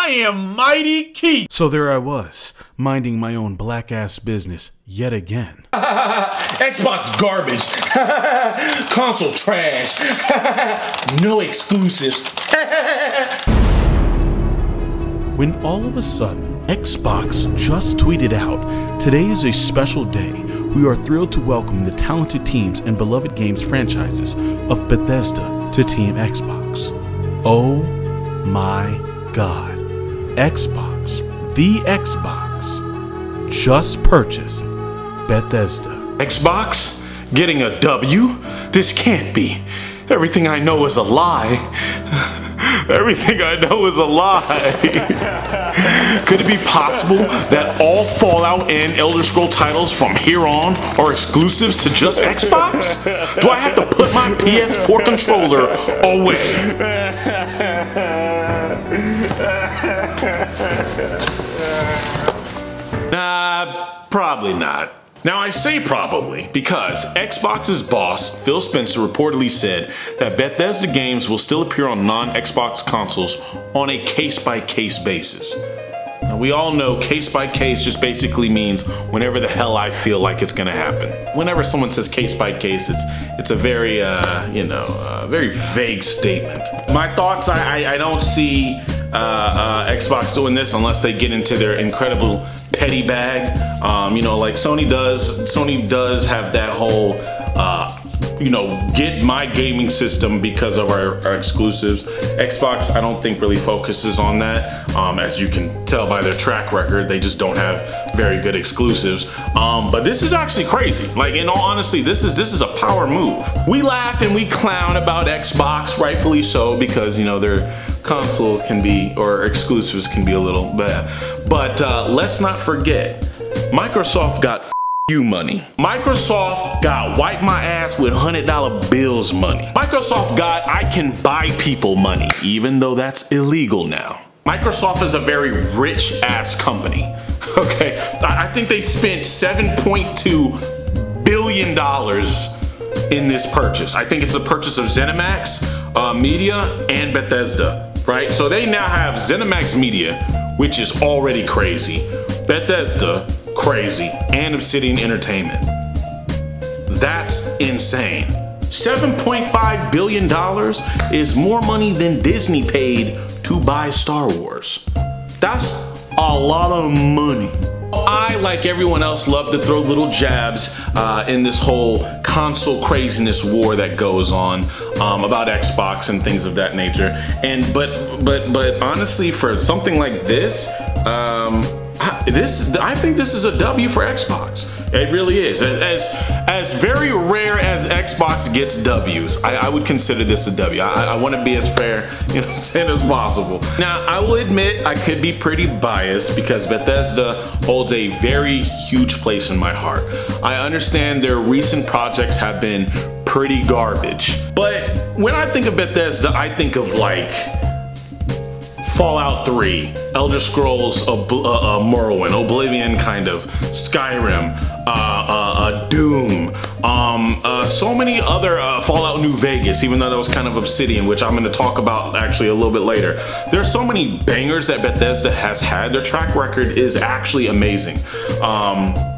I am Mightykeef. So there I was, minding my own black-ass business yet again. Xbox garbage. Console trash. No exclusives. When all of a sudden, Xbox just tweeted out, "Today is a special day. We are thrilled to welcome the talented teams and beloved games franchises of Bethesda to Team Xbox." Oh my God. Xbox, the Xbox, just purchased Bethesda. Xbox? Getting a W? This can't be. Everything I know is a lie. Everything I know is a lie. Could it be possible that all Fallout and Elder Scrolls titles from here on are exclusives to just Xbox? Do I have to put my PS4 controller away? Nah, probably not. Now I say probably because Xbox's boss, Phil Spencer, reportedly said that Bethesda games will still appear on non-Xbox consoles on a case-by-case basis. Now we all know case-by-case just basically means whenever the hell I feel like it's gonna happen. Whenever someone says case-by-case, it's a very, very vague statement. My thoughts, I don't see Xbox doing this unless they get into their incredible petty bag. Like Sony does have that whole get my gaming system because of our exclusives. Xbox, I don't think really focuses on that. As you can tell by their track record, they just don't have very good exclusives. But this is actually crazy. Like, in all honesty, this is a power move. We laugh and we clown about Xbox, rightfully so, because their console can be, or exclusives can be a little bad. But let's not forget, Microsoft got you money. Microsoft got wipe my ass with $100 bills money. Microsoft got I can buy people money, even though that's illegal now. Microsoft is a very rich ass company. Okay, I think they spent $7.2 billion in this purchase. I think it's a purchase of Zenimax Media and Bethesda, right? So they now have Zenimax Media, which is already crazy. Bethesda, crazy, and Obsidian Entertainment. That's insane. $7.5 billion is more money than Disney paid to buy Star Wars. That's a lot of money. I, like everyone else, love to throw little jabs in this whole console craziness war that goes on about Xbox and things of that nature. But honestly, for something like this, I think this is a W for Xbox. It really is. As very rare as Xbox gets W's, I would consider this a W. I want to be as fair, as possible. Now, I will admit I could be pretty biased because Bethesda holds a very huge place in my heart. I understand their recent projects have been pretty garbage, but when I think of Bethesda, I think of like Fallout 3, Elder Scrolls, Morrowind, Oblivion kind of, Skyrim, Doom, so many other Fallout New Vegas, even though that was kind of Obsidian, which I'm going to talk about actually a little bit later. There's so many bangers that Bethesda has had. Their track record is actually amazing.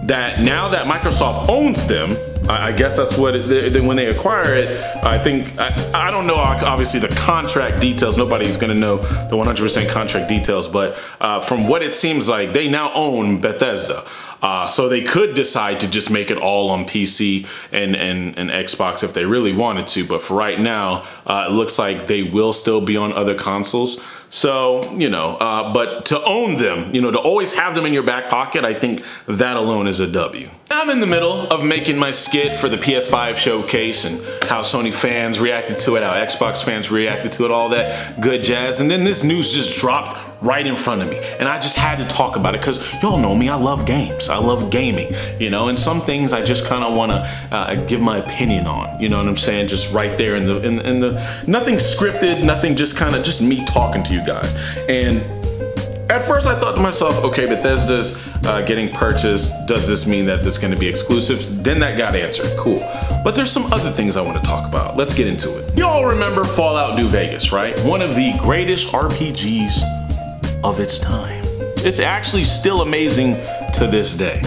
That now that Microsoft owns them, I guess that's what when they acquire it, I think, I don't know obviously the contract details, nobody's gonna know the 100% contract details, but from what it seems like, they now own Bethesda. So they could decide to just make it all on PC and Xbox if they really wanted to, but for right now, it looks like they will still be on other consoles. So, but to own them, to always have them in your back pocket, I think that alone is a W. I'm in the middle of making my skit for the PS5 showcase and how Sony fans reacted to it, how Xbox fans reacted to it, all that good jazz. And then this news just dropped right in front of me. And I just had to talk about it because y'all know me, I love games. I love gaming, and some things I just kind of want to give my opinion on, you know what I'm saying? Just right there in the nothing scripted, nothing, just me talking to you guys. And at first I thought to myself, okay, Bethesda's getting purchased. Does this mean that it's going to be exclusive? Then that got answered. Cool. But there's some other things I want to talk about. Let's get into it. You all remember Fallout New Vegas, right? One of the greatest RPGs of its time. It's actually still amazing to this day,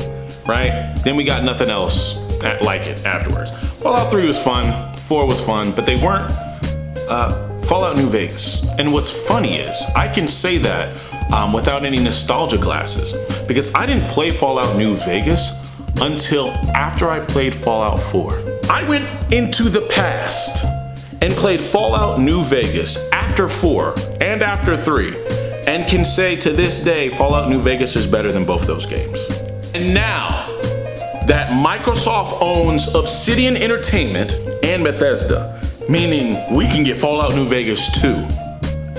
right? Then we got nothing else like it afterwards. Fallout 3 was fun, 4 was fun, but they weren't Fallout New Vegas. And what's funny is, I can say that without any nostalgia glasses, because I didn't play Fallout New Vegas until after I played Fallout 4. I went into the past and played Fallout New Vegas after 4 and after 3, and can say to this day, Fallout New Vegas is better than both those games. And now that Microsoft owns Obsidian Entertainment and Bethesda, meaning we can get Fallout New Vegas 2.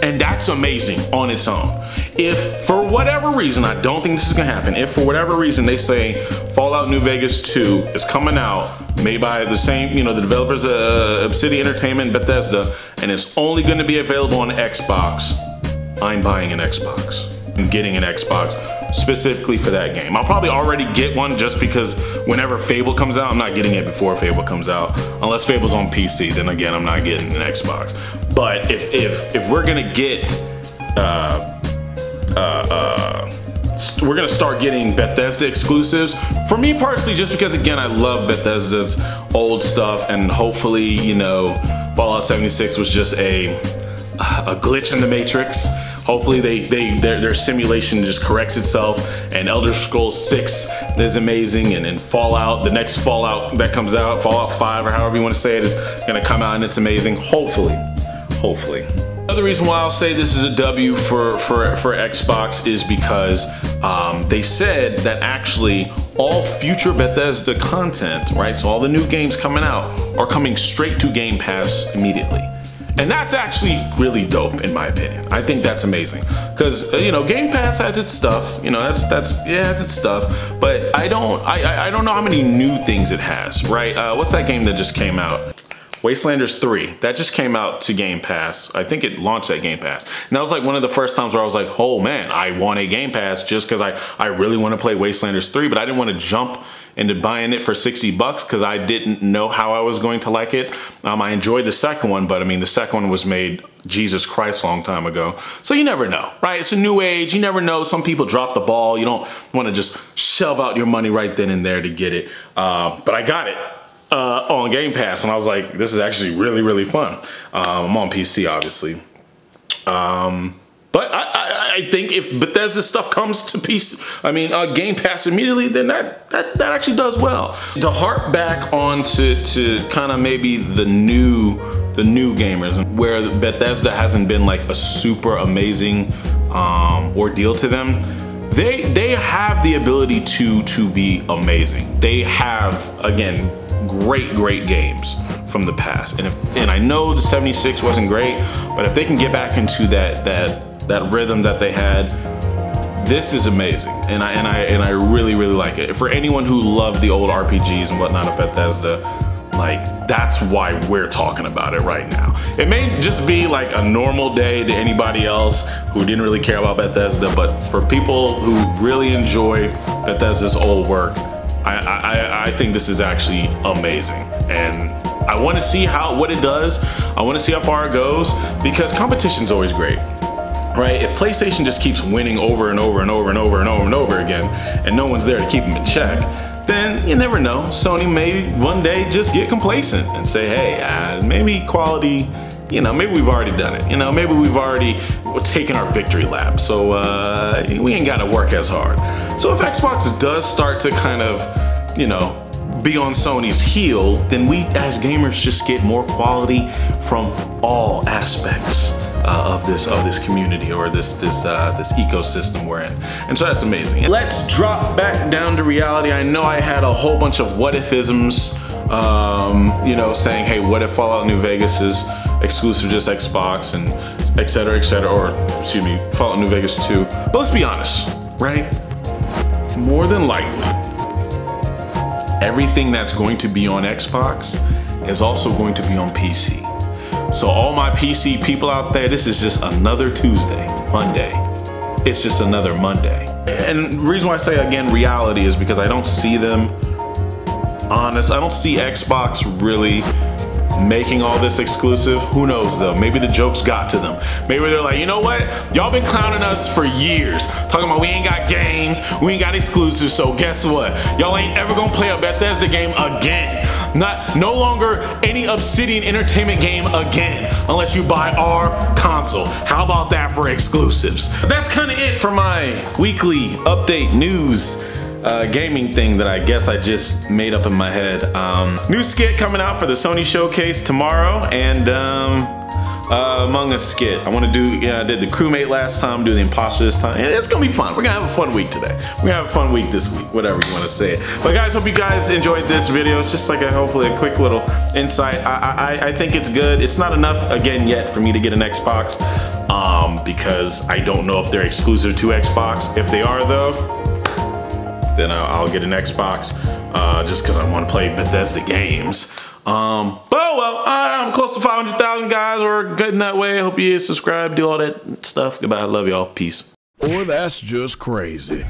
And that's amazing on its own. If for whatever reason, I don't think this is gonna happen, if for whatever reason they say Fallout New Vegas 2 is coming out, made by the same, the developers Obsidian Entertainment, Bethesda, and it's only gonna be available on Xbox, I'm buying an Xbox. I'm getting an Xbox specifically for that game. I'll probably already get one just because whenever Fable comes out, I'm not getting it before Fable comes out. Unless Fable's on PC, then again, I'm not getting an Xbox. But if we're gonna get, we're gonna start getting Bethesda exclusives. For me personally, just because again, I love Bethesda's old stuff, and hopefully, Fallout 76 was just a glitch in the Matrix. Hopefully their simulation just corrects itself, and Elder Scrolls 6 is amazing, and Fallout, the next Fallout that comes out, Fallout 5 or however you want to say it, is gonna come out and it's amazing. Hopefully. Another reason why I'll say this is a W for Xbox is because they said that actually all future Bethesda content, right, so all the new games coming out are coming straight to Game Pass immediately. And that's actually really dope in my opinion. I think that's amazing. Because Game Pass has its stuff, it has its stuff, but I don't know how many new things it has, right? What's that game that just came out? Wastelanders 3, that just came out to Game Pass. I think it launched at Game Pass. And that was like one of the first times where I was like, oh man, I want a Game Pass just because I really want to play Wastelanders 3, but I didn't want to jump into buying it for $60 because I didn't know how I was going to like it. I enjoyed the second one, but I mean, the second one was made, Jesus Christ, a long time ago. So you never know, right? It's a new age, you never know. Some people drop the ball. You don't want to just shove out your money right then and there to get it. But I got it on Game Pass, and I was like, this is actually really, really fun. I'm on PC, obviously. But I think if Bethesda stuff comes to Game Pass immediately, then that actually does well. To harp back on to kind of maybe the new gamers, where Bethesda hasn't been like a super amazing ordeal to them. They have the ability to be amazing. They have, again, great games from the past, and I know the 76 wasn't great, but if they can get back into that rhythm that they had, this is amazing, and I really like it. For anyone who loved the old RPGs and whatnot of Bethesda, like, that's why we're talking about it right now. It may just be like a normal day to anybody else who didn't really care about Bethesda, but for people who really enjoy Bethesda's old work, I think this is actually amazing, and I want to see what it does. I want to see how far it goes, because competition's always great, right? If PlayStation just keeps winning over and over again, and no one's there to keep them in check, then you never know. Sony may one day just get complacent and say, hey, maybe quality, maybe we've already done it. Maybe we've already taken our victory lap. So we ain't got to work as hard. So if Xbox does start to kind of, be on Sony's heel, then we as gamers just get more quality from all aspects of this community, or this ecosystem we're in. And so that's amazing. Let's drop back down to reality. I know I had a whole bunch of what-if-isms, saying, hey, what if Fallout New Vegas is exclusive to just Xbox, and et cetera, or excuse me, Fallout New Vegas 2. But let's be honest, right? More than likely, everything that's going to be on Xbox is also going to be on PC. So all my PC people out there, this is just another Monday. It's just another Monday. And the reason why I say, again, reality is because I don't see them honest. I don't see Xbox really making all this exclusive? Who knows though? Maybe the jokes got to them. Maybe they're like, you know what? Y'all been clowning us for years, talking about we ain't got games, we ain't got exclusives, so guess what? Y'all ain't ever gonna play a Bethesda game again. No longer any Obsidian Entertainment game again, unless you buy our console. How about that for exclusives? That's kind of it for my weekly update news gaming thing that I guess I just made up in my head. New skit coming out for the Sony Showcase tomorrow, and Among Us skit. I want to do, I did the crewmate last time, do the imposter this time. It's gonna be fun. We're gonna have a fun week today. We're gonna have a fun week this week, whatever you want to say it. But guys, hope you guys enjoyed this video. It's just like hopefully a quick little insight. I think it's good. It's not enough again yet for me to get an Xbox, because I don't know if they're exclusive to Xbox. If they are though, then I'll get an Xbox, just because I want to play Bethesda games. But oh well, I'm close to 500,000 guys. We're good in that way. I hope you subscribe, do all that stuff. Goodbye. I love y'all. Peace. Or that's just crazy.